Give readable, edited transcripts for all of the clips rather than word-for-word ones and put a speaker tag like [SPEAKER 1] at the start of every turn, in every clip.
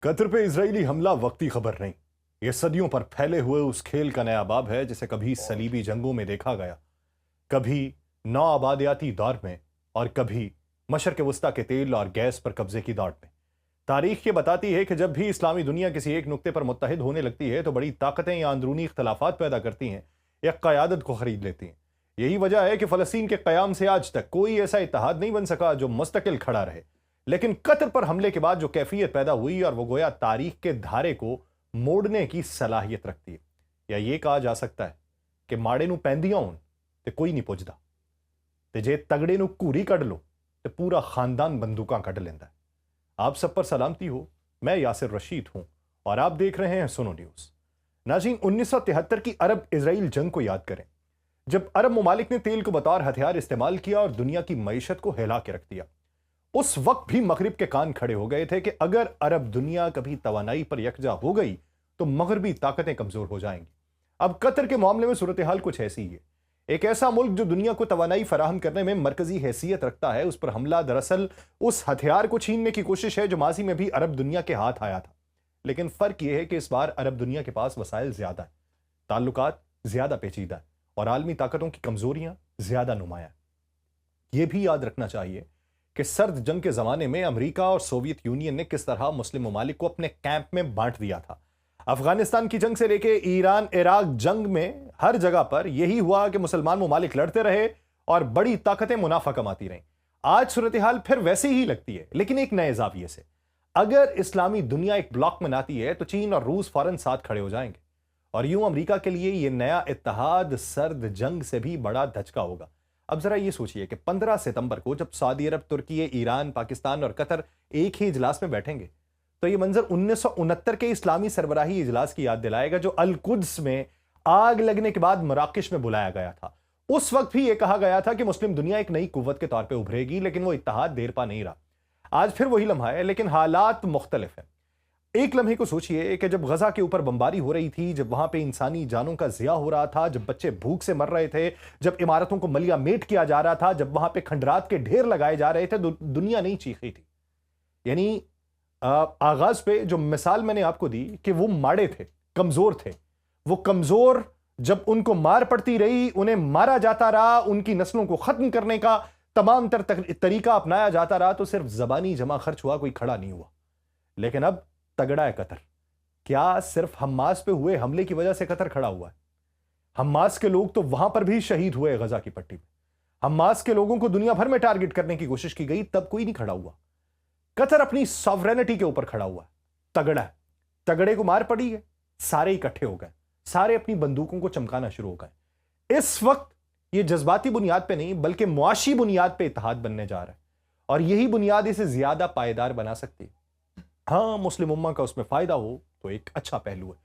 [SPEAKER 1] Qatar पे Israeli हमला वक्ती खबर नहीं। यह सदियों पर फैले हुए उस खेल का नया बाब है जिसे कभी सलीबी जंगों में देखा गया, कभी नौ आबादियाती दौर में और कभी मशरक़ वस्ता के तेल और गैस पर कब्जे की दौड़ में। तारीख ये बताती है कि जब भी इस्लामी दुनिया किसी एक नुक्ते पर मुत्तहिद होने लगती है तो बड़ी ताकतें या अंदरूनी इख्तलाफात पैदा करती हैं या क़यादत को खरीद लेती हैं। यही वजह है कि फ़लस्तीन के क़याम से आज तक कोई ऐसा इत्तेहाद नहीं बन सका जो मुस्तकिल खड़ा रहे। लेकिन कतर पर हमले के बाद जो कैफियत पैदा हुई और वो गोया तारीख के धारे को मोड़ने की सलाहियत रखती है। या ये कहा जा सकता है कि माड़े नू पैंदियां होन ते कोई नहीं पुछदा, ते जे तगड़े नू घूरी कढ़ लो ते पूरा खानदान बंदूकां कढ़ लेंदा है। आप सब पर सलामती हो, मैं यासिर रशीद हूं और आप देख रहे हैं सुनो न्यूज। नाज़रीन, 1973 की अरब इजराइल जंग को याद करें, जब अरब ममालिक ने तेल को बतौर हथियार इस्तेमाल किया और दुनिया की मईशत को हिला के रख दिया। उस वक्त भी मगरिब के कान खड़े हो गए थे कि अगर अरब दुनिया कभी तवानाई पर यकजा हो गई तो मगरबी ताकतें कमजोर हो जाएंगी। अब कतर के मामले में सूरत हाल कुछ ऐसी है। एक ऐसा मुल्क जो दुनिया को तवानाई फराहम करने में मरकजी हैसियत रखता है, उस पर हमला दरअसल उस हथियार को छीनने की कोशिश है जो माजी में भी अरब दुनिया के हाथ आया था। लेकिन फर्क यह है कि इस बार अरब दुनिया के पास वसाइल ज्यादा है, ताल्लुकात ज्यादा पेचीदा है और आलमी ताकतों की कमजोरियां ज्यादा नुमाया। यह भी याद रखना चाहिए कि सर्द जंग के जमाने में अमेरिका और सोवियत यूनियन ने किस तरह मुस्लिम ममालिक को अपने कैंप में बांट दिया था। अफगानिस्तान की जंग से लेकर ईरान इराक जंग में हर जगह पर यही हुआ कि मुसलमान ममालिक लड़ते रहे और बड़ी ताकतें मुनाफा कमाती रहीं। आज सूरत हाल फिर वैसी ही लगती है, लेकिन एक नए जाविये से। अगर इस्लामी दुनिया एक ब्लॉक बनाती है तो चीन और रूस फौरन साथ खड़े हो जाएंगे और यूं अमेरिका के लिए यह नया इत्तेहाद सर्द जंग से भी बड़ा धचका होगा। अब जरा ये सोचिए कि 15 सितंबर को जब सऊदी अरब, तुर्की, ईरान, पाकिस्तान और कतर एक ही इजलास में बैठेंगे तो ये मंजर 1969 के इस्लामी सरबराही इजलास की याद दिलाएगा जो अल कुद्स में आग लगने के बाद मराकश में बुलाया गया था। उस वक्त भी यह कहा गया था कि मुस्लिम दुनिया एक नई कुव्वत के तौर पर उभरेगी, लेकिन वो इत्तेहाद देर पा नहीं रहा। आज फिर वही लम्हा है, लेकिन हालात मुख्तलिफ है। एक लम्हे को सोचिए कि जब गजा के ऊपर बमबारी हो रही थी, जब वहां पे इंसानी जानों का जिया हो रहा था, जब बच्चे भूख से मर रहे थे, जब इमारतों को मलिया मेट किया जा रहा था, जब वहां पे खंडरात के ढेर लगाए जा रहे थे, दुनिया नहीं चीखी थी। यानी आगाज पे जो मिसाल मैंने आपको दी कि वो माड़े थे, कमजोर थे, वो कमजोर जब उनको मार पड़ती रही, उन्हें मारा जाता रहा, उनकी नस्लों को खत्म करने का तमाम तरीका अपनाया जाता रहा, तो सिर्फ जबानी जमा खर्च हुआ, कोई खड़ा नहीं हुआ। लेकिन अब तगड़ा है कतर। क्या सिर्फ हमास पे हुए हमले की वजह से कतर खड़ा हुआ है? हमास के लोग तो वहां पर भी शहीद हुए गजा की पट्टी में। हमास के लोगों को दुनिया भर में टारगेट करने की कोशिश की गई, तब कोई नहीं खड़ा हुआ। कतर अपनी सॉवरेनिटी के ऊपर खड़ा हुआ है, तगड़ा है। तगड़े को मार पड़ी है, सारे इकट्ठे हो गए, सारे अपनी बंदूकों को चमकाना शुरू हो गए। इस वक्त यह जज्बाती बुनियाद पे नहीं बल्कि मुआशी बुनियाद पे इत्तेहाद बनने जा रहा है और यही बुनियाद इसे ज्यादा पायदार बना सकती है। हाँ, मुस्लिम उम्मा का उसमें फायदा हो तो एक अच्छा पहलू है।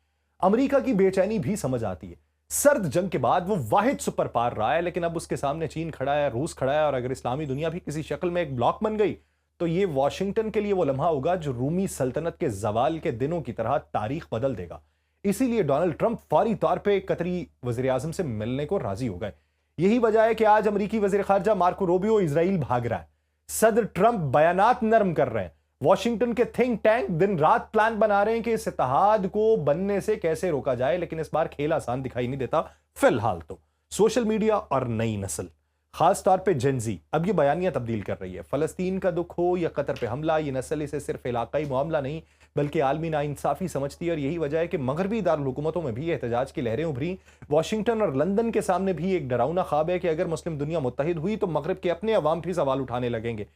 [SPEAKER 1] अमेरिका की बेचैनी भी समझ आती है। सर्द जंग के बाद वो वाहिद सुपर पावर रहा है, लेकिन अब उसके सामने चीन खड़ा है, रूस खड़ा है और अगर इस्लामी दुनिया भी किसी शक्ल में एक ब्लॉक बन गई तो ये वॉशिंगटन के लिए वो लम्हा होगा जो रूमी सल्तनत के जवाल के दिनों की तरह तारीख बदल देगा। इसीलिए डोनाल्ड ट्रंप फौरी तौर पर कतरी वजीर आजम से मिलने को राजी हो गए। यही वजह है कि आज अमरीकी वजीर खारजा मार्को रूबियो इजराइल भाग रहा है। सदर ट्रंप बयानात नरम कर रहे हैं। वॉशिंगटन के थिंक टैंक दिन रात प्लान बना रहे हैं कि इस इत्तेहाद को बनने से कैसे रोका जाए, लेकिन इस बार खेल आसान दिखाई नहीं देता। फिलहाल तो सोशल मीडिया और नई नस्ल, खास तौर पे जेनजी, अब ये बयानियां तब्दील कर रही है। फलस्तीन का दुख हो या कतर पे हमला, ये नस्ल इसे सिर्फ इलाकाई मामला नहीं बल्कि आलमी नाइंसाफी समझती है और यही वजह है कि मगरबी दारुल हुकूमतों में भी एहतजाज की लहरें उभरी। वॉशिंगटन और लंदन के सामने भी एक डरावना ख्वाब है कि अगर मुस्लिम दुनिया मुत्तहिद हुई तो मगरब के अपने अवाम भी सवाल उठाने लगेंगे।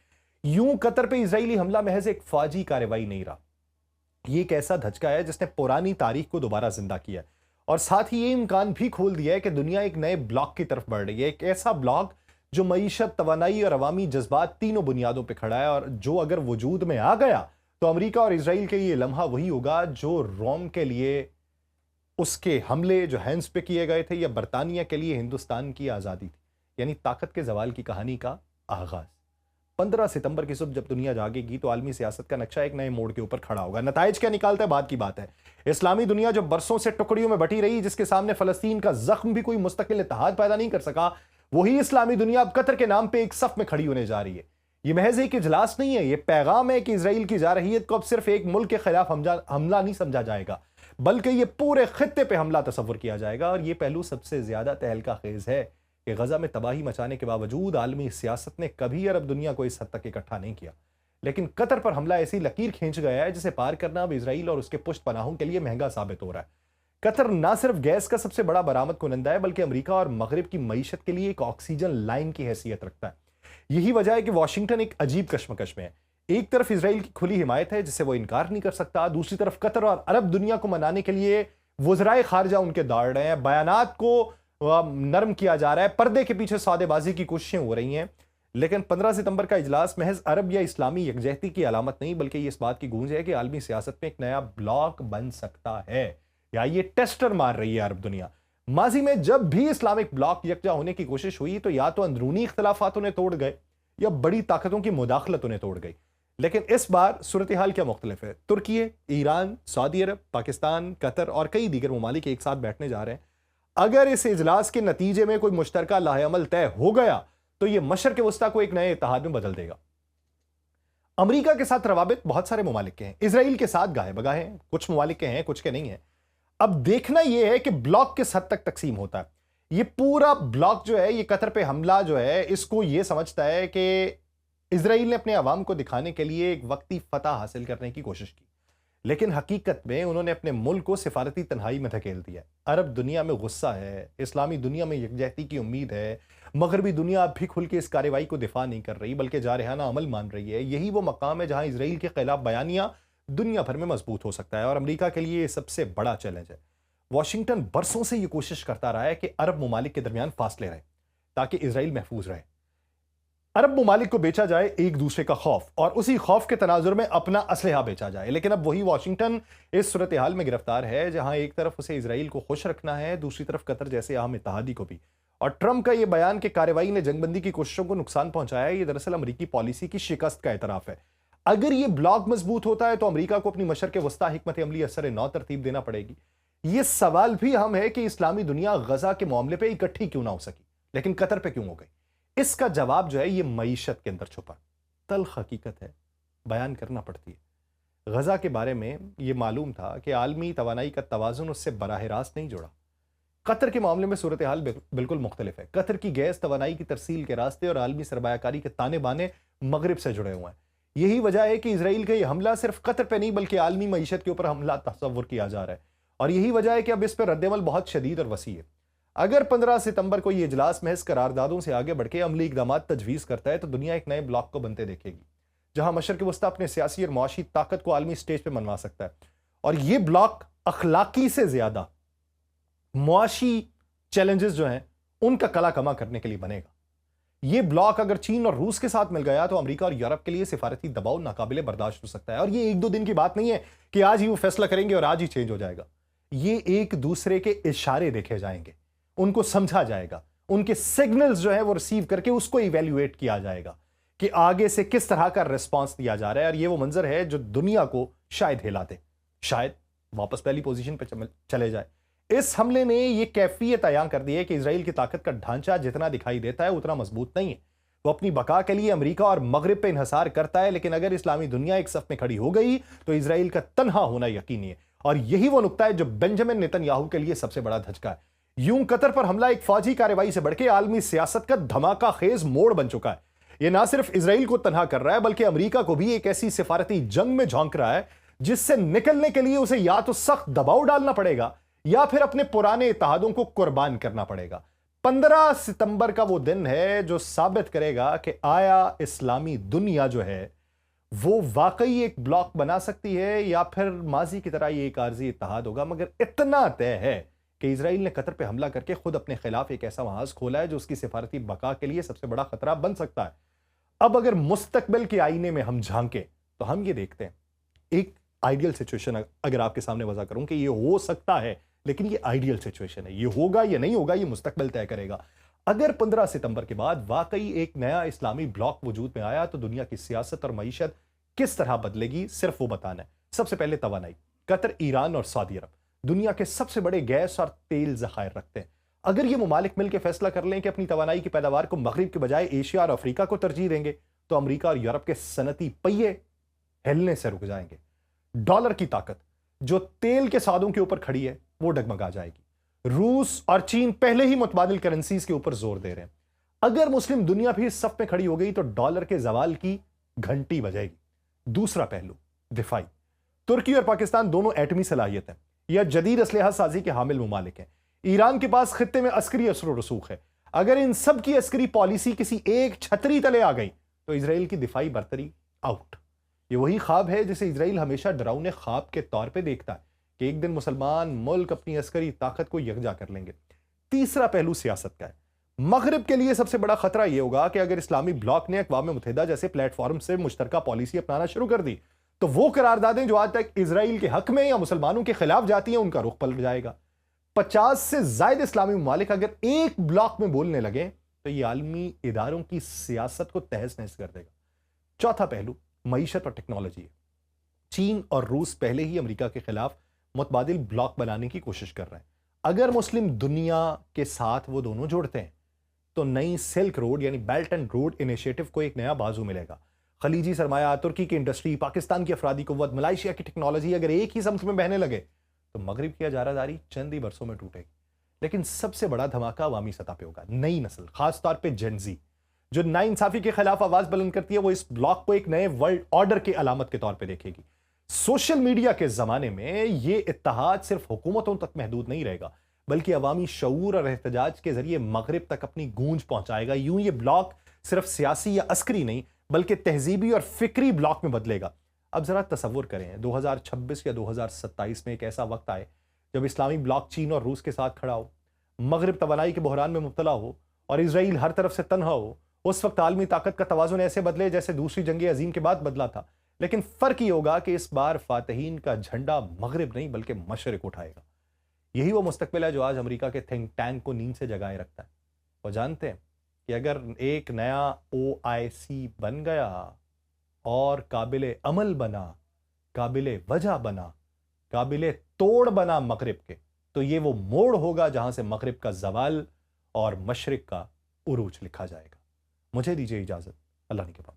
[SPEAKER 1] यूं कतर पे इजरायली हमला महज एक फौजी कार्रवाई नहीं रहा, यह एक ऐसा धचका है जिसने पुरानी तारीख को दोबारा जिंदा किया और साथ ही ये इम्कान भी खोल दिया है कि दुनिया एक नए ब्लॉक की तरफ बढ़ रही है। एक ऐसा ब्लॉक जो मईशत, तवानाई और अवामी जज्बात तीनों बुनियादों पर खड़ा है और जो अगर वजूद में आ गया तो अमेरिका और इजराइल के लिए लम्हा वही होगा जो रोम के लिए उसके हमले जो हैंस पे किए गए थे या बरतानिया के लिए हिंदुस्तान की आजादी थी। यानी ताकत के जवाल की कहानी का आगाज। 15 सितंबर की सुबह जब दुनिया जागेगी तो आलमी सियासत का नक्शा एक नए मोड़ के ऊपर खड़ा होगा। नताइज क्या निकालता है बात की बात है। इस्लामी दुनिया जो बरसों से टुकड़ियों में बटी रही, जिसके सामने फलस्तीन का जख्म भी कोई मुस्तकिल इत्तेहाद पैदा नहीं कर सका, वही इस्लामी दुनिया अब कतर के नाम पे एक सफ में खड़ी होने जा रही है। ये महज एक इजलास नहीं है, ये पैगाम है कि इसराइल की जारहियत को अब सिर्फ एक मुल्क के खिलाफ हमला नहीं समझा जाएगा, बल्कि ये पूरे खित्ते पे हमला तस्वुर किया जाएगा। और ये पहलू सबसे ज्यादा तहलका खेज है कि गजा में तबाही मचाने के बावजूद आलमी सियासत ने कभी अरब दुनिया को इस हद तक इकट्ठा नहीं किया, लेकिन कतर पर हमला ऐसी लकीर खींच गया है जिसे पार करना अब इसराइल और उसके पुष्ट पनाहों के लिए महंगा साबित हो रहा है। कतर ना सिर्फ गैस का सबसे बड़ा बरामद कुनंदा है, बल्कि अमेरिका और मगरिब की मईशत के लिए एक ऑक्सीजन लाइन की हैसियत रखता है। यही वजह है कि वाशिंगटन एक अजीब कश्मकश में है। एक तरफ इसराइल की खुली हिमायत है जिसे वो इनकार नहीं कर सकता, दूसरी तरफ कतर और अरब दुनिया को मनाने के लिए वज़राए खारजा उनके दौड़ रहे हैं, बयानात को नरम किया जा रहा है, पर्दे के पीछे सौदेबाजी की कोशिशें हो रही हैं। लेकिन 15 सितंबर का इजलास महज अरब या इस्लामी यकजहती की अलामत नहीं, बल्कि ये इस बात की गूंज है कि आलमी सियासत में एक नया ब्लॉक बन सकता है, या ये टेस्टर मार रही है अरब दुनिया। माजी में जब भी इस्लामिक ब्लॉक यकजा होने की कोशिश हुई तो या तो अंदरूनी इख्तलाफात उन्हें तोड़ गए या बड़ी ताकतों की मुदाखलत उन्हें तोड़ गई। लेकिन इस बार सूरत हाल क्या मुख्तलिफ है। तुर्की, ईरान, सऊदी अरब, पाकिस्तान, कतर और कई दीगर ममालिक एक साथ बैठने जा रहे हैं। अगर इस इजलास के नतीजे में कोई मुश्तरका लाहेअमल तय हो गया तो यह मशरक़ वस्ता को एक नए इत्तेहाद में बदल देगा। अमेरिका के साथ रवाबित बहुत सारे ममालिक के हैं, इसराइल के साथ गाहे बगाहे हैं, कुछ ममालिक के हैं, कुछ के नहीं है। अब देखना यह है कि ब्लॉक किस हद तक तकसीम होता है। ये पूरा ब्लॉक जो है, ये कतर पे हमला जो है, इसको ये समझता है कि इसराइल ने अपने अवाम को दिखाने के लिए एक वक्ती फतह हासिल करने की कोशिश की, लेकिन हकीकत में उन्होंने अपने मुल्क को सिफारती तन्हाई में धकेल दिया। अरब दुनिया में गुस्सा है, इस्लामी दुनिया में यकजहती की उम्मीद है, मगरबी दुनिया अब भी खुल के इस कार्रवाई को दिफा नहीं कर रही बल्कि जारहाना अमल मान रही है। यही वो मकाम है जहां इसराइल के खिलाफ बयानिया दुनिया भर में मजबूत हो सकता है और अमेरिका के लिए सबसे बड़ा चैलेंज है। वाशिंगटन बरसों से यह कोशिश करता रहा है कि अरब ममालिक के दरमियान फासले रहे ताकि इसराइल महफूज रहे। अरब ममालिक को बेचा जाए एक दूसरे का खौफ, और उसी खौफ के तनाजुर में अपना असलहा बेचा जाए। लेकिन अब वही वाशिंगटन इस सूरत हाल में गिरफ्तार है जहां एक तरफ उसे इसराइल को खुश रखना है, दूसरी तरफ कतर जैसे अहम इत्तेहादी को भी। और ट्रंप का यह बयान कि कार्रवाई ने जंगबंदी की कोशिशों को नुकसान पहुंचाया, यह दरअसल अमरीकी पॉलिसी की शिकस्त का एतराफ है। अगर यह ब्लॉक मजबूत होता है तो अमरीका को अपनी मशरक़ वस्ता हिकमत अमली असर नौ तरतीब देना पड़ेगी। यह सवाल भी हम है कि इस्लामी दुनिया गजा के मामले पर इकट्ठी क्यों ना हो सकी, लेकिन कतर पर क्यों हो गई। इसका जवाब जो है ये मईशत के अंदर छुपा तल्ख हकीकत है, बयान करना पड़ती है। गजा के बारे में यह मालूम था कि आलमी तवानाई का तवाजुन उससे बराह रास्त नहीं जुड़ा। कतर के मामले में सूरत हाल बिल्कुल मुख्तलिफ है। कतर की गैस तवानाई की तरसील के रास्ते और आलमी सरमायाकारी के ताने बाने मगरिब से जुड़े हुए हैं। यही वजह है कि इसराइल का यह हमला सिर्फ कतर पर नहीं बल्कि आलमी मईशत के ऊपर हमला तस्वुर किया जा रहा है, और यही वजह है कि अब इस पर रद्दमल बहुत शदीद और वसी है। अगर 15 सितंबर को यह इजलास महज करारदादों से आगे बढ़ के अमली इकदाम तजवीज़ करता है तो दुनिया एक नए ब्लॉक को बनते देखेगी जहां मशरक़ वस्ता अपने सियासी और मुआशी ताकत को आलमी स्टेज पर मनवा सकता है। और यह ब्लॉक अखलाकी से ज्यादा मुआशी चैलेंजेस जो हैं उनका कला कमा करने के लिए बनेगा। यह ब्लॉक अगर चीन और रूस के साथ मिल गया तो अमेरिका और यूरोप के लिए सिफारती दबाव नाकाबिले बर्दाश्त हो सकता है। और यह एक दो दिन की बात नहीं है कि आज ही वो फैसला करेंगे और आज ही चेंज हो जाएगा। ये एक दूसरे के इशारे देखे जाएंगे, उनको समझा जाएगा, उनके सिग्नल्स जो है वो रिसीव करके उसको इवैल्यूएट किया जाएगा कि आगे से किस तरह का रिस्पांस दिया जा रहा है। और ये वो मंजर है जो दुनिया को शायद हिला दे, शायद वापस पहली पोजीशन पर चले जाए। इस हमले ने यह कैफियत अयां कर दी है कि इसराइल की ताकत का ढांचा जितना दिखाई देता है उतना मजबूत नहीं है। वो अपनी बका के लिए अमेरिका और मगरिब पे इन्हसार करता है, लेकिन अगर इस्लामी दुनिया एक सफ में खड़ी हो गई तो इसराइल का तन्हा होना यकीनी है। और यही वो नुक्ता है जो बेंजामिन नेतन्याहू के लिए सबसे बड़ा धचका है। यूं कतर पर हमला एक फौजी कार्रवाई से बढ़कर आलमी सियासत का धमाका खेज मोड़ बन चुका है। यह ना सिर्फ इसराइल को तन्हा कर रहा है बल्कि अमेरिका को भी एक ऐसी सिफारती जंग में झोंक रहा है जिससे निकलने के लिए उसे या तो सख्त दबाव डालना पड़ेगा या फिर अपने पुराने इत्तेहादों को कुर्बान करना पड़ेगा। 15 सितंबर का वो दिन है जो साबित करेगा कि आया इस्लामी दुनिया जो है वो वाकई एक ब्लॉक बना सकती है या फिर माजी की तरह ये एक आर्जी इत्तेहाद होगा। मगर इतना तय है कि इसराइल ने कतर पे हमला करके खुद अपने खिलाफ एक ऐसा महाज खोला है जो उसकी सिफारती बका के लिए सबसे बड़ा खतरा बन सकता है। अब अगर मुस्तकबिल के आईने में हम झांके तो हम ये देखते हैं, एक आइडियल सिचुएशन अगर आपके सामने वजह करूं कि ये हो सकता है, लेकिन ये आइडियल सिचुएशन है, ये होगा या नहीं होगा ये मुस्तकबिल तय करेगा। अगर 15 सितंबर के बाद वाकई एक नया इस्लामी ब्लॉक वजूद में आया तो दुनिया की सियासत और मईशत किस तरह बदलेगी, सिर्फ वो बताना है। सबसे पहले तवानाई। कतर, ईरान और सऊदी अरब दुनिया के सबसे बड़े गैस और तेल जखायर रखते हैं। अगर ये ममालिक मिलकर फैसला कर लें कि अपनी तवानाई की पैदावार को मगरिब के बजाय एशिया और अफ्रीका को तरजीह देंगे तो अमेरिका और यूरोप के सनती पहिए हिलने से रुक जाएंगे। डॉलर की ताकत जो तेल के सादों के ऊपर खड़ी है वो डगमगा जाएगी। रूस और चीन पहले ही मुतबादिल करेंसीज के ऊपर जोर दे रहे हैं। अगर मुस्लिम दुनिया भी इस सफ में खड़ी हो गई तो डॉलर के जवाल की घंटी बजेगी। दूसरा पहलू दिफाई। तुर्की और पाकिस्तान दोनों एटमी सलाहियत हैं या जदीद असलहा साजी के हामिल मुमालिक हैं। ईरान के पास खित्ते में अस्करी असर रसूख है। अगर इन सब की अस्करी पॉलिसी किसी एक छतरी तले आ गई तो इसराइल की दिफाई बर्तरी आउट। ये वही ख्वाब है जिसे इसराइल हमेशा डरावने ख्वाब के तौर पे देखता है कि एक दिन मुसलमान मुल्क अपनी अस्करी ताकत को यकजा कर लेंगे। तीसरा पहलू सियासत का है। मगरिब के लिए सबसे बड़ा खतरा यह होगा कि अगर इस्लामी ब्लॉक ने अक़वाम मुत्तहिदा जैसे प्लेटफॉर्म से मुश्तरका पॉलिसी अपनाना शुरू कर दी तो वो करारदादें जो आज तक इसराइल के हक में या मुसलमानों के खिलाफ जाती हैं उनका रुख पलट जाएगा। 50 से ज्यादा इस्लामी ममालिक अगर एक ब्लॉक में बोलने लगे तो यह आलमी इदारों की सियासत को तहस नहस कर देगा। चौथा पहलू मईशत और टेक्नोलॉजी है। चीन और रूस पहले ही अमेरिका के खिलाफ मुतबादिल ब्लॉक बनाने की कोशिश कर रहे हैं। अगर मुस्लिम दुनिया के साथ वो दोनों जुड़ते हैं तो नई सिल्क रोड यानी बेल्ट एंड रोड इनिशिएटिव को एक नया बाजू मिलेगा। खलीजी सरमाया, तुर्की की इंडस्ट्री, पाकिस्तान की अफरादी कुव्वत, मलाइशिया की टेक्नोलॉजी अगर एक ही समत में बहने लगे तो मगरिब की इजारादारी चंद ही बरसों में टूटेगी। लेकिन सबसे बड़ा धमाका अवामी सतह पे होगा। नई नस्ल, खासतौर पे जेनजी, जो नाइंसाफी के खिलाफ आवाज बुलंद करती है, वो इस ब्लॉक को एक नए वर्ल्ड ऑर्डर की अलामत के तौर पर देखेगी। सोशल मीडिया के जमाने में यह इत्तेहाद सिर्फ हुकूमतों तक महदूद नहीं रहेगा बल्कि अवामी शऊर और एहतजाज के जरिए मगरिब तक अपनी गूंज पहुंचाएगा। यूं ये ब्लॉक सिर्फ सियासी या अस्करी नहीं बल्कि तहजीबी और फिक्री ब्लॉक में बदलेगा। अब जरा तसव्वुर करें 2026 या 2027 में एक ऐसा वक्त आए जब इस्लामी ब्लॉक चीन और रूस के साथ खड़ा हो, मगरिब तवानाई के बहरान में मुब्तला हो और इसराइल हर तरफ से तन्हा हो। उस वक्त आलमी ताकत का तवाज़ुन ऐसे बदले जैसे दूसरी जंग अजीम के बाद बदला था। लेकिन फर्क ये होगा कि इस बार फातहीन का झंडा मगरिब नहीं बल्कि मशरिक उठाएगा। यही वो मुस्तकबिल है जो आज अमेरिका के थिंक टैंक को नींद से जगाए रखता है। वो जानते हैं कि अगर एक नया OIC बन गया और काबिले अमल बना, काबिले वजह बना, काबिले तोड़ बना मगरिब के, तो ये वो मोड़ होगा जहां से मगरिब का जवाल और मशरिक का उरूज लिखा जाएगा। मुझे दीजिए इजाजत। अल्लाह ने के बाद।